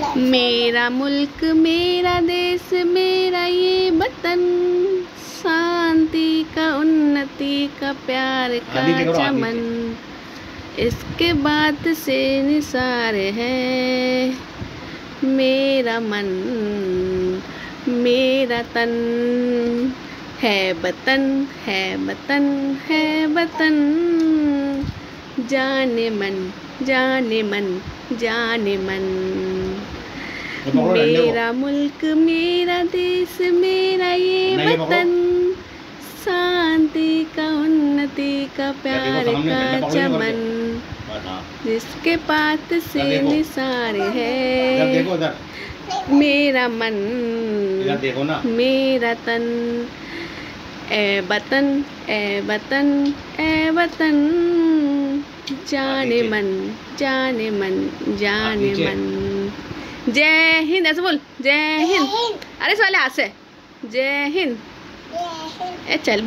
मेरा मुल्क मेरा देश मेरा ये वतन, शांति का उन्नति का प्यार का चमन, इसके बाद से निसार है मेरा मन मेरा तन, है वतन है वतन है वतन, जाने मन जाने मन जाने मन। मेरा मुल्क मेरा देश मेरा ये वतन, शांति का उन्नति का प्यार का चमन, जिसके पात से निसार है मेरा मन मेरा तन, ए वतन ए वतन ए वतन, जाने मन जाने मन जाने मन। जय हिंद ऐसे बोल, जय हिंद। अरे इस वाले हाथ से जय हिंद। ए चल।